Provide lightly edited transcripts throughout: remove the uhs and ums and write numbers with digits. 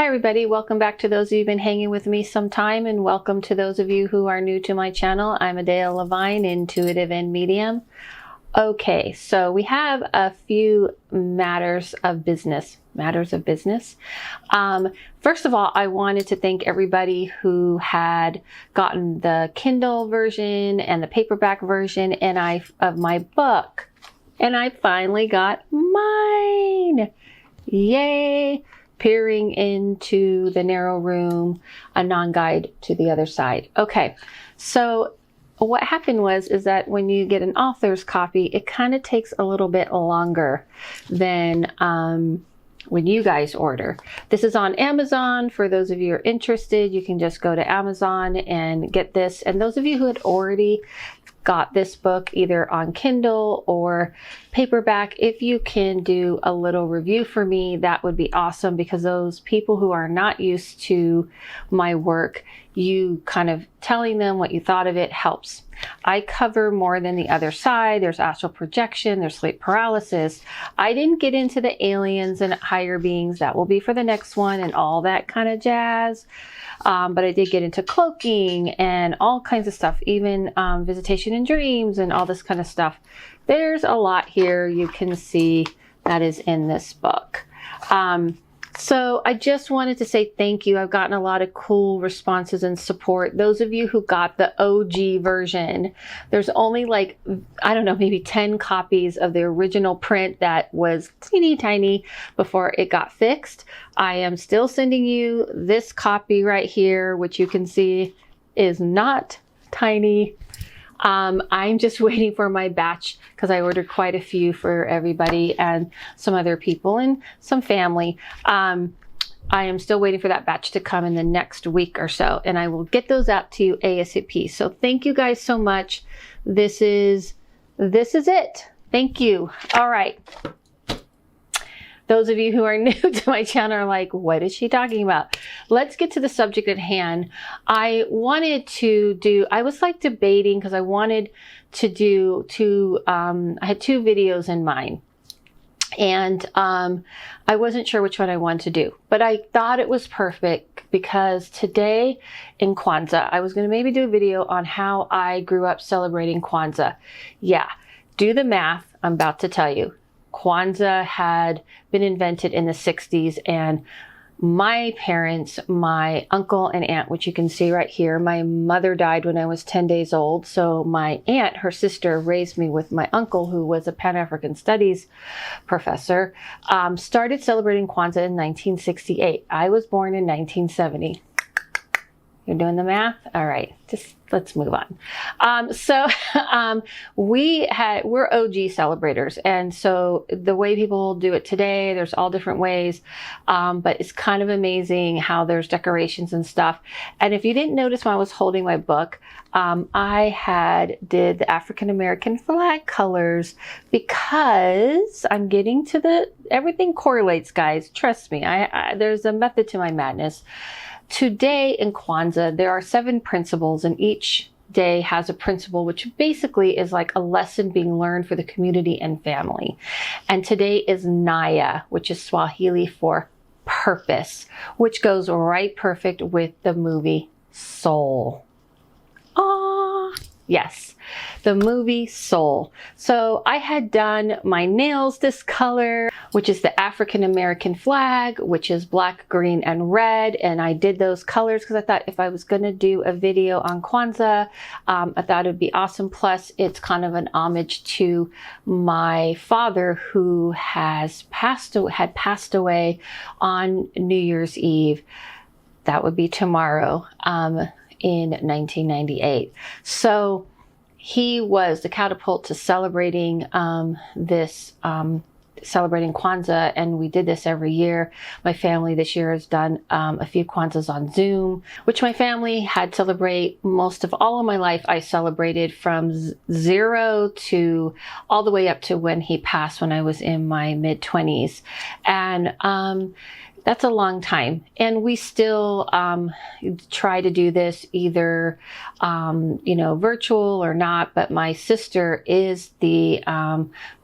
Hi everybody, welcome back to those of you who've been hanging with me some time, and welcome to those of you who are new to my channel. I'm Adele Levine, intuitive and medium. Okay, so we have a few matters of business. First of all, I wanted to thank everybody who had gotten the Kindle version and the paperback version of my book, and I finally got mine. Yay! Peering into the narrow room, a non-guide to the other side. Okay, so what happened is that when you get an author's copy, it kind of takes a little bit longer than when you guys order. This is on Amazon. For those of you who are interested, you can just go to Amazon and get this. And those of you who had already got this book either on Kindle or paperback, if you can do a little review for me, that would be awesome, because those people who are not used to my work, you kind of telling them what you thought of it helps. I cover more than the other side. There's astral projection, there's sleep paralysis. I didn't get into the aliens and higher beings. That will be for the next one and all that kind of jazz. But I did get into cloaking and all kinds of stuff, even visitation in dreams and all this kind of stuff. There's a lot here you can see that is in this book. So I just wanted to say thank you. I've gotten a lot of cool responses and support. Those of you who got the OG version, there's only like, I don't know, maybe 10 copies of the original print that was teeny tiny before it got fixed. I am still sending you this copy right here, which you can see is not tiny. I'm just waiting for my batch because I ordered quite a few for everybody and some other people and some family. I am still waiting for that batch to come in the next week or so, and I will get those out to you ASAP. So thank you guys so much. This is it. Thank you. All right. Those of you who are new to my channel are like, what is she talking about? Let's get to the subject at hand. I was like debating because I wanted to do I had two videos in mind. And I wasn't sure which one I wanted to do, but I thought it was perfect because today in Kwanzaa, I was going to maybe do a video on how I grew up celebrating Kwanzaa. Yeah, do the math. I'm about to tell you. Kwanzaa had been invented in the 60s, and my parents, my uncle and aunt, which you can see right here, my mother died when I was 10 days old. So my aunt, her sister, raised me with my uncle, who was a Pan-African Studies professor, started celebrating Kwanzaa in 1968. I was born in 1970. You're doing the math? All right, just let's move on. We're OG celebrators. And so the way people do it today, there's all different ways, but it's kind of amazing how there's decorations and stuff. And if you didn't notice when I was holding my book, I did the African American flag colors because I'm getting to everything correlates, guys. Trust me, there's a method to my madness. Today in Kwanzaa, there are 7 principles, and each day has a principle, which basically is like a lesson being learned for the community and family. And today is Naya, which is Swahili for purpose, which goes right perfect with the movie Soul. Ah, yes, the movie Soul. So I had done my nails this color, which is the African American flag, which is black, green, and red. And I did those colors because I thought if I was going to do a video on Kwanzaa, I thought it'd be awesome. Plus, it's kind of an homage to my father, who had passed away on New Year's Eve. That would be tomorrow, in 1998. So he was the catapult to celebrating celebrating Kwanzaa, and we did this every year. My family this year has done a few Kwanzaas on Zoom, which my family had celebrate most of all of my life. I celebrated from 0 to all the way up to when he passed when I was in my mid-20s. And That's a long time. And we still try to do this either, virtual or not. But my sister is the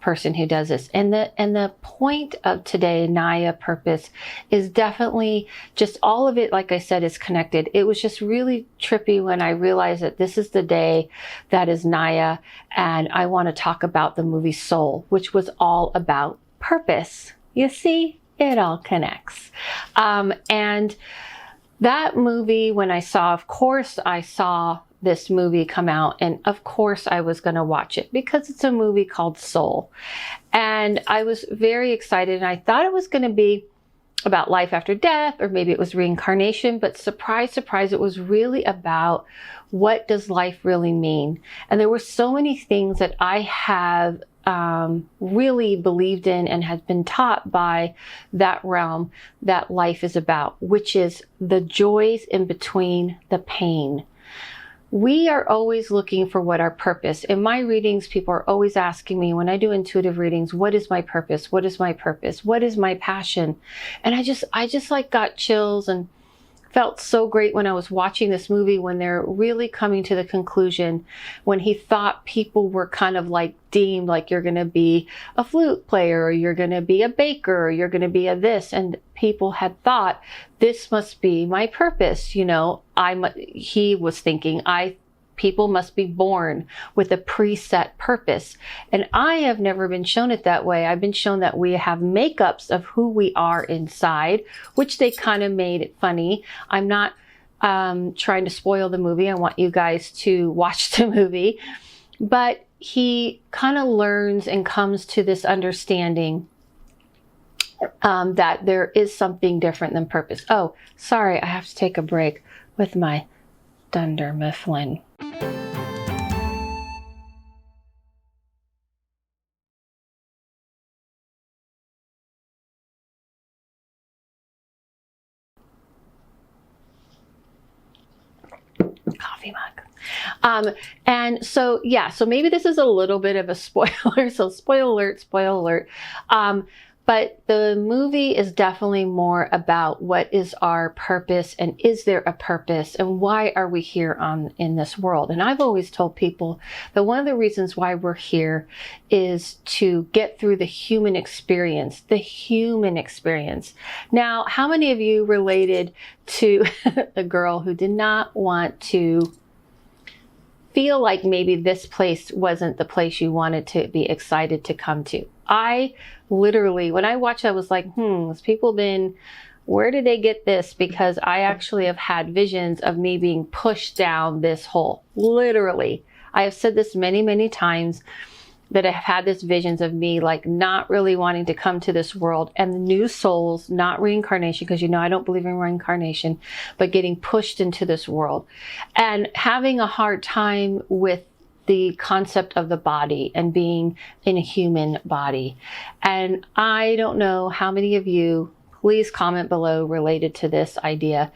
person who does this. And the point of today, Naya Purpose, is definitely just all of it, like I said, is connected. It was just really trippy when I realized that this is the day that is Naya. And I want to talk about the movie Soul, which was all about purpose. You see? It all connects. And that movie, when I saw, of course, I saw this movie come out, and of course I was going to watch it because it's a movie called Soul. And I was very excited, and I thought it was going to be about life after death, or maybe it was reincarnation, but surprise, surprise, it was really about what does life really mean. And there were so many things that I have really believed in and has been taught by that realm that life is about, which is the joys in between the pain. We are always looking for what our purpose. In my readings, people are always asking me when I do intuitive readings, what is my purpose? What is my purpose? What is my passion? And I just like got chills and felt so great when I was watching this movie, when they're really coming to the conclusion, when he thought people were kind of like deemed like you're going to be a flute player, or you're going to be a baker, or you're going to be a this, and people had thought this must be my purpose. He was thinking people must be born with a preset purpose. And I have never been shown it that way. I've been shown that we have makeups of who we are inside, which they kind of made it funny. I'm not trying to spoil the movie. I want you guys to watch the movie. But he kind of learns and comes to this understanding that there is something different than purpose. Oh, sorry, I have to take a break with my Dunder Mifflin. Coffee mug. And so, so maybe this is a little bit of a spoiler. So spoiler alert. But the movie is definitely more about what is our purpose, and is there a purpose, and why are we here in this world? And I've always told people that one of the reasons why we're here is to get through the human experience, Now, how many of you related to a girl who did not want to feel like maybe this place wasn't the place you wanted to be excited to come to? I literally, when I watched, I was like, where did they get this? Because I actually have had visions of me being pushed down this hole. Literally. I have said this many, many times, that I have had this visions of me like not really wanting to come to this world, and the new souls, not reincarnation, because I don't believe in reincarnation, but getting pushed into this world and having a hard time with the concept of the body and being in a human body. And I don't know how many of you, please comment below, related to this idea,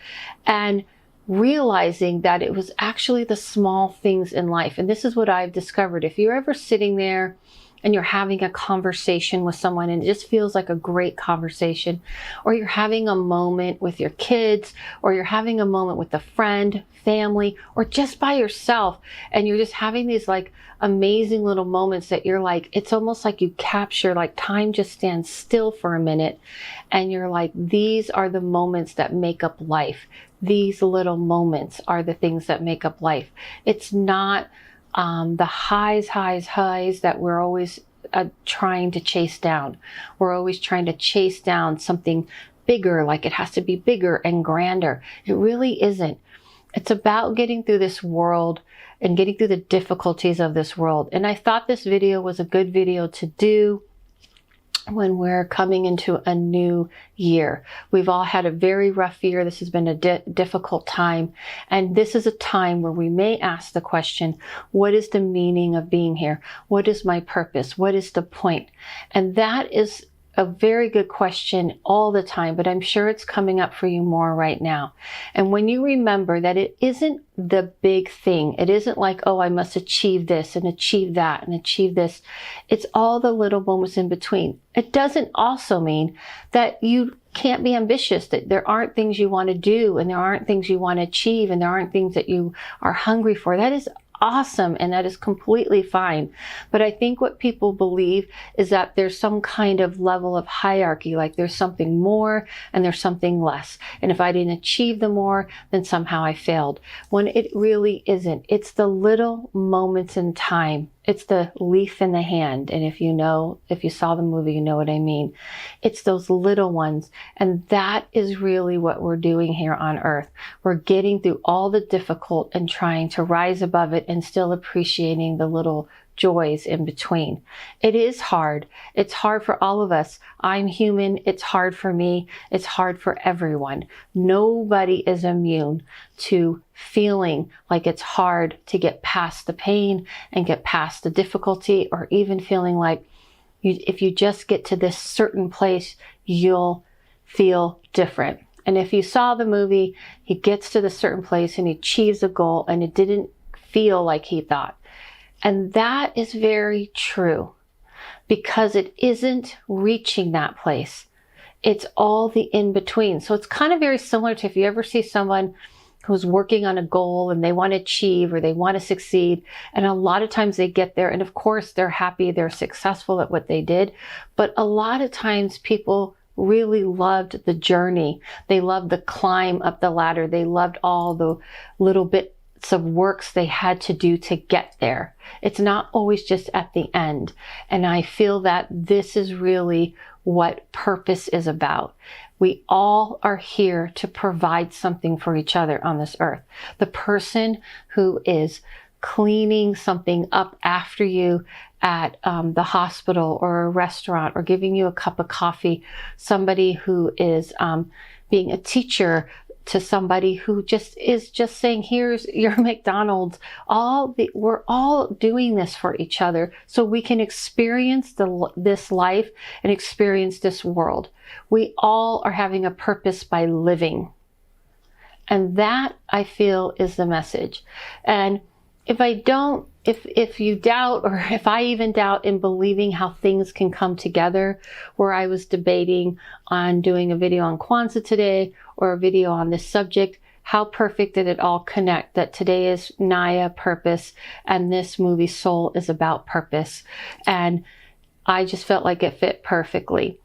and realizing that it was actually the small things in life. And this is what I've discovered. If you're ever sitting there and you're having a conversation with someone and it just feels like a great conversation, or you're having a moment with your kids, or you're having a moment with a friend, family, or just by yourself, and you're just having these like amazing little moments that you're like, it's almost like you capture, like time just stands still for a minute, and you're like, these are the moments that make up life. These little moments are the things that make up life. It's not the highs that we're always trying to chase down. We're always trying to chase down something bigger, like it has to be bigger and grander. It really isn't. It's about getting through this world and getting through the difficulties of this world. And I thought this video was a good video to do when we're coming into a new year. We've all had a very rough year. This has been a difficult time. And this is a time where we may ask the question, what is the meaning of being here? What is my purpose? What is the point? And that is a very good question all the time, but I'm sure it's coming up for you more right now. And when you remember that it isn't the big thing, it isn't like, oh, I must achieve this and achieve that and achieve this. It's all the little moments in between. It doesn't also mean that you can't be ambitious, that there aren't things you want to do, and there aren't things you want to achieve, and there aren't things that you are hungry for. That is awesome, and that is completely fine. But I think what people believe is that there's some kind of level of hierarchy, like there's something more and there's something less. And if I didn't achieve the more, then somehow I failed. When it really isn't. It's the little moments in time. It's the leaf in the hand. And if you saw the movie, you know what I mean. It's those little ones. And that is really what we're doing here on earth. We're getting through all the difficult and trying to rise above it and still appreciating the little joys in between. It is hard. It's hard for all of us. I'm human. It's hard for me. It's hard for everyone. Nobody is immune to feeling like it's hard to get past the pain and get past the difficulty, or even feeling like if you just get to this certain place, you'll feel different. And if you saw the movie, he gets to the certain place and he achieves a goal and it didn't feel like he thought. And that is very true, because it isn't reaching that place. It's all the in-between. So it's kind of very similar to if you ever see someone who's working on a goal and they want to achieve or they want to succeed. And a lot of times they get there, and of course they're happy, they're successful at what they did. But a lot of times people really loved the journey. They loved the climb up the ladder. They loved all the little bits of works they had to do to get there. It's not always just at the end. And I feel that this is really what purpose is about. We all are here to provide something for each other on this earth. The person who is cleaning something up after you at the hospital or a restaurant, or giving you a cup of coffee, somebody who is being a teacher to somebody who is just saying, here's your McDonald's. We're all doing this for each other so we can experience this life and experience this world. We all are having a purpose by living. And that, I feel, is the message. And if you doubt, or if I even doubt in believing how things can come together, where I was debating on doing a video on Kwanzaa today or a video on this subject, how perfect did it all connect, that today is Naya purpose and this movie Soul is about purpose. And I just felt like it fit perfectly.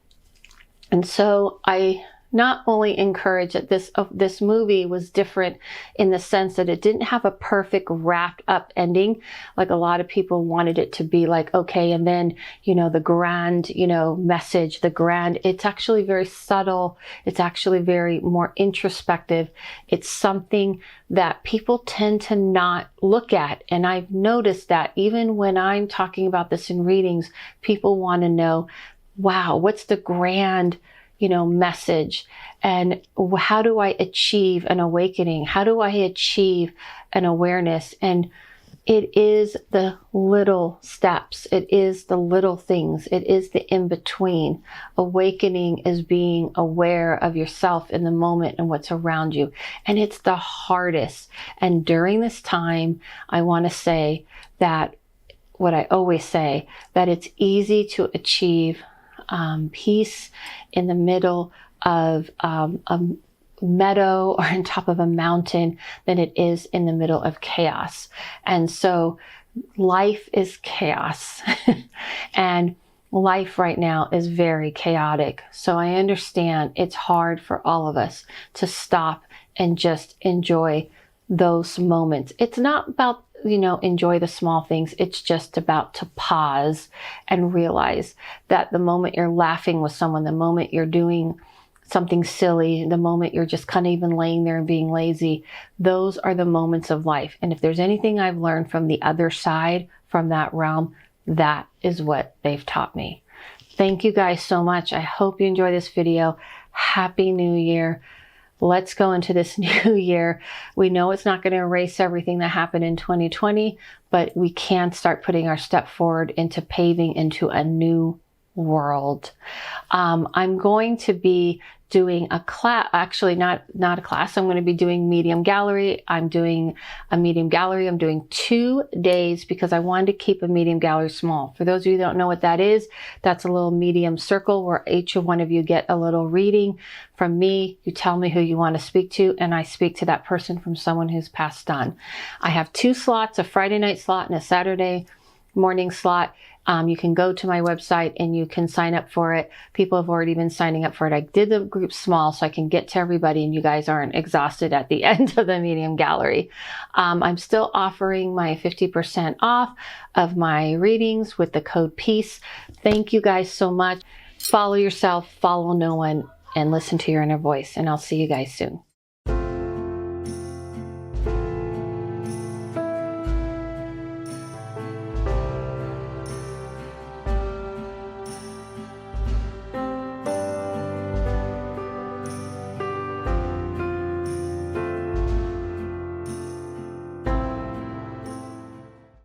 And so I not only encourage that this movie was different in the sense that it didn't have a perfect wrapped up ending, like a lot of people wanted it to be, like, okay, and then, the grand, message, it's actually very subtle. It's actually very more introspective. It's something that people tend to not look at. And I've noticed that even when I'm talking about this in readings, people want to know, wow, what's the grand message, and how do I achieve an awakening? How do I achieve an awareness? And it is the little steps. It is the little things. It is the in-between. Awakening is being aware of yourself in the moment and what's around you. And it's the hardest. And during this time, I want to say that what I always say, that it's easy to achieve peace in the middle of a meadow or on top of a mountain than it is in the middle of chaos. And so life is chaos and life right now is very chaotic. So I understand it's hard for all of us to stop and just enjoy those moments. It's not about enjoy the small things. It's just about to pause and realize that the moment you're laughing with someone, the moment you're doing something silly, the moment you're just kind of even laying there and being lazy, those are the moments of life. And if there's anything I've learned from the other side, from that realm, that is what they've taught me. Thank you guys so much. I hope you enjoy this video. Happy New Year. Let's go into this new year. We know it's not going to erase everything that happened in 2020, but we can start putting our step forward into paving into a new world. I'm going to be doing a class, actually not a class. I'm going to be doing medium gallery. I'm doing a medium gallery. I'm doing 2 days because I wanted to keep a medium gallery small. For those of you who don't know what that is, that's a little medium circle where each one of you get a little reading from me. You tell me who you want to speak to, and I speak to that person from someone who's passed on. I have 2 slots, a Friday night slot and a Saturday morning slot. You can go to my website and you can sign up for it. People have already been signing up for it. I did the group small so I can get to everybody and you guys aren't exhausted at the end of the medium gallery. I'm still offering my 50% off of my readings with the code PEACE. Thank you guys so much. Follow yourself, follow no one, and listen to your inner voice. And I'll see you guys soon.